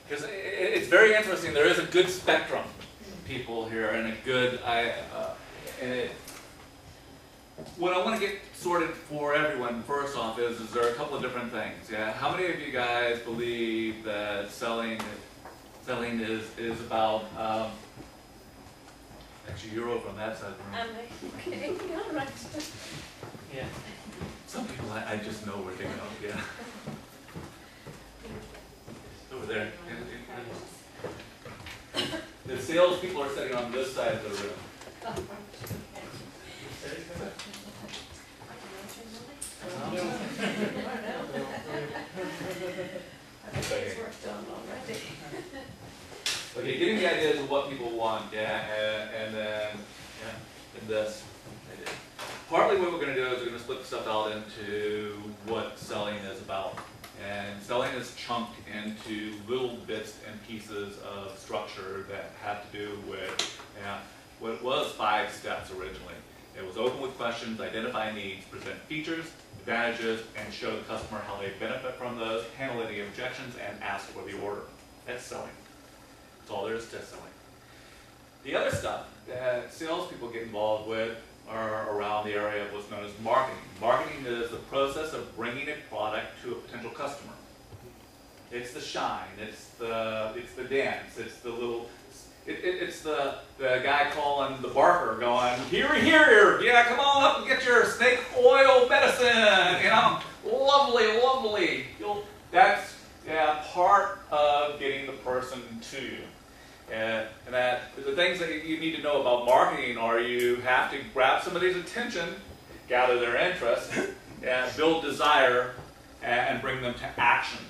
Because it's very interesting. There is a good spectrum of people here, and a good what I want to get sorted for everyone, first off, is there are a couple of different things. Yeah, how many of you guys believe that selling is about? Actually, you're over on that side of the room. Okay, all right. Yeah. Some people I just know we're thinking of. Yeah. Over there. The sales people are sitting on this side of the room. Okay, getting the ideas of what people want, yeah, and then this. Partly what we're going to do is we're going to split the stuff out into what selling is about. And selling is chunked into little bits and pieces of structure that have to do with what was 5 steps originally. It was open with questions, identify needs, present features, advantages, and show the customer how they benefit from those, handle any objections, and ask for the order. That's selling. That's all there is to selling. The other stuff that salespeople get involved with are around the area of what's known as marketing. Marketing is the process of bringing a product to a potential customer. It's the shine, it's the dance, it's the little, it's the guy calling the barker going, here, yeah, come on up and get your snake oil medicine, you know, lovely. That's part of getting the person to you. And that the things that you need to know about marketing are you have to grab somebody's attention, gather their interest, and build desire, and bring them to action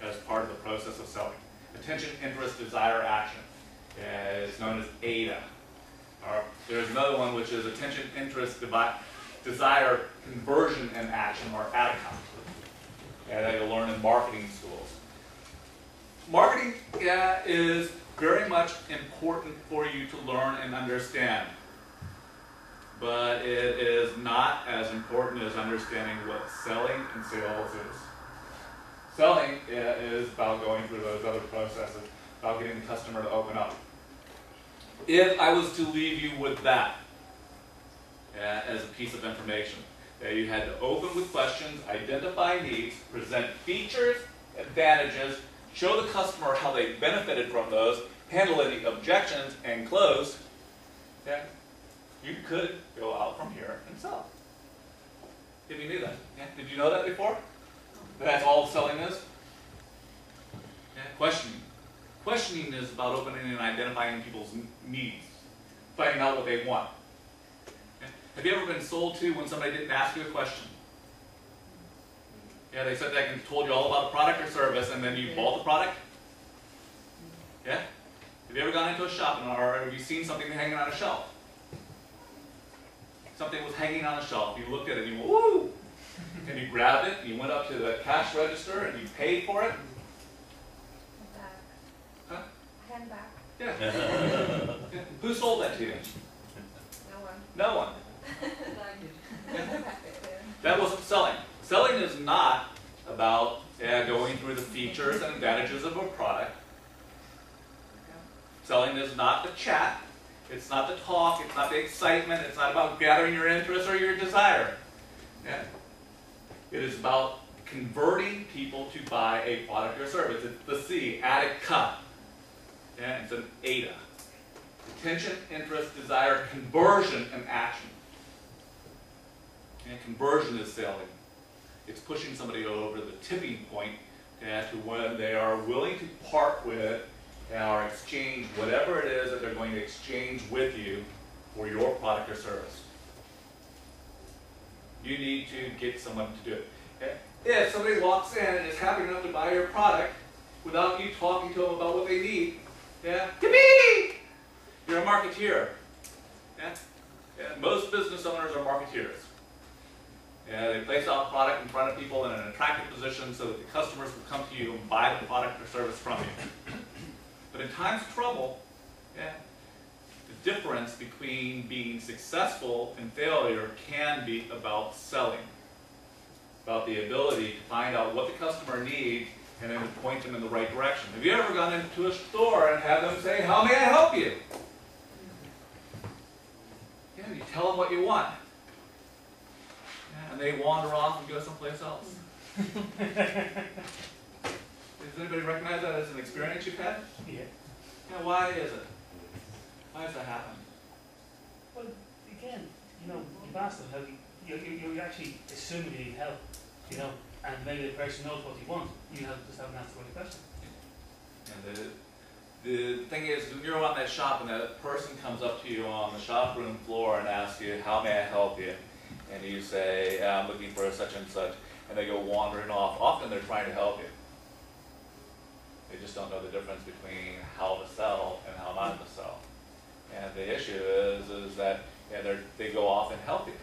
as part of the process of selling. Attention, interest, desire, action is known as AIDA. There's another one which is attention, interest, desire, conversion, and action, or ATACA, that you'll learn in marketing schools. Marketing is very much important for you to learn and understand, but it is not as important as understanding what selling and sales is. Selling is about going through those other processes, about getting the customer to open up. If I was to leave you with that as a piece of information, that you had to open with questions, identify needs, present features, advantages, show the customer how they benefited from those, handle any objections, and close, then you could go out from here and sell. If you knew that. Yeah? Did you know that before? That's all selling is? Yeah? Questioning. Questioning is about opening and identifying people's needs, finding out what they want. Yeah? Have you ever been sold to when somebody didn't ask you a question? Yeah, they said that and told you all about the product or service, and then you bought the product? Yeah? Have you ever gone into a shop or have you seen something hanging on a shelf? Something was hanging on a shelf. You looked at it and you went, woo! And you grabbed it, and you went up to the cash register and you paid for it. Huh? Hand back. Yeah. Yeah. Who sold that to you? No one. No one. Yeah. That wasn't selling. Selling is not about going through the features and advantages of a product. Selling is not the chat. It's not the talk. It's not the excitement. It's not about gathering your interest or your desire. Yeah. It is about converting people to buy a product or service. It's the C, ATACA. Yeah, it's an AIDA. Attention, interest, desire, conversion, and action. And conversion is selling. It's pushing somebody over the tipping point to when they are willing to part with or exchange whatever it is that they're going to exchange with you for your product or service. You need to get someone to do it. If somebody walks in and is happy enough to buy your product without you talking to them about what they need, yippee! You're a marketeer. Most business owners are marketeers. They place out product in front of people in an attractive position so that the customers will come to you and buy the product or service from you. But in times of trouble, the difference between being successful and failure can be about selling. About the ability to find out what the customer needs and then to point them in the right direction. Have you ever gone into a store and had them say, "How may I help you?" Yeah, you tell them what you want. Yeah, and they wander off and go someplace else. Does anybody recognize that as an experience you've had? Yeah. Yeah, why is it? Why does that happen? Well, again, you know, you've asked them how you actually assuming you need help, you know, and maybe the person knows what you want. You just haven't asked the right question. And the thing is, when you're on that shop and that person comes up to you on the shop room floor and asks you, "How may I help you?" and you say, "I'm looking for such and such," and they go wandering off, often they're trying to help you. They just don't know the difference between how to sell and how not to sell. And the issue is that they go off and help you.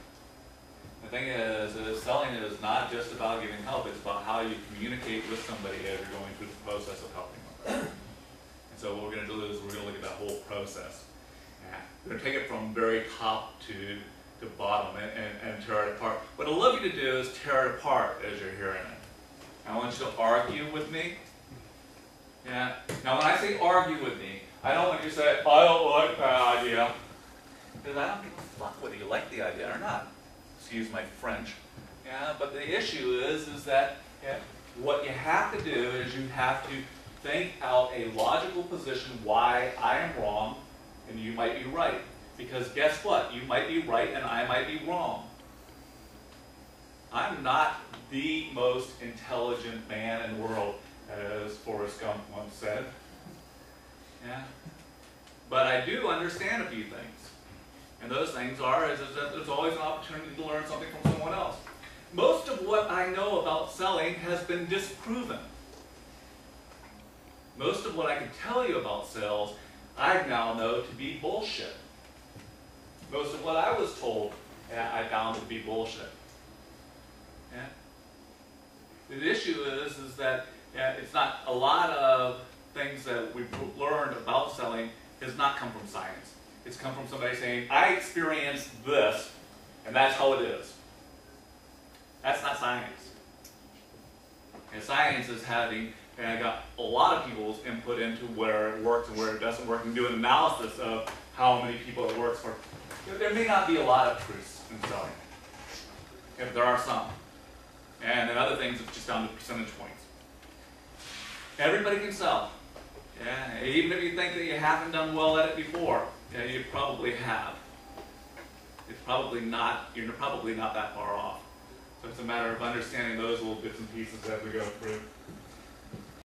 The thing is selling is not just about giving help, it's about how you communicate with somebody as you're going through the process of helping them. And so what we're going to do is we're going to look at that whole process. We're going to take it from very top to bottom and tear it apart. What I'd love you to do is tear it apart as you're hearing it. I want you to argue with me. Yeah. Now when I say argue with me, I don't want you to say, "I don't like that idea." Because I don't give a fuck whether you like the idea or not. Excuse my French. Yeah, but the issue is that what you have to do is you have to think out a logical position why I am wrong and you might be right. Because guess what? You might be right and I might be wrong. I'm not the most intelligent man in the world, as Forrest Gump once said. Yeah. But I do understand a few things. And those things is that there's always an opportunity to learn something from someone else. Most of what I know about selling has been disproven. Most of what I can tell you about sales, I now know to be bullshit. Most of what I was told, I found to be bullshit. Yeah. The issue is that it's not a lot of things that we've learned about selling has not come from science. It's come from somebody saying, "I experienced this, and that's how it is." That's not science. And science is having got a lot of people's input into where it works and where it doesn't work, and do an analysis of how many people it works for. There may not be a lot of truths in selling. If there are some. And then other things, it's just down to percentage points. Everybody can sell. Yeah, even if you think that you haven't done well at it before, you probably have. It's probably not, you're probably not that far off. So it's a matter of understanding those little bits and pieces as we go through.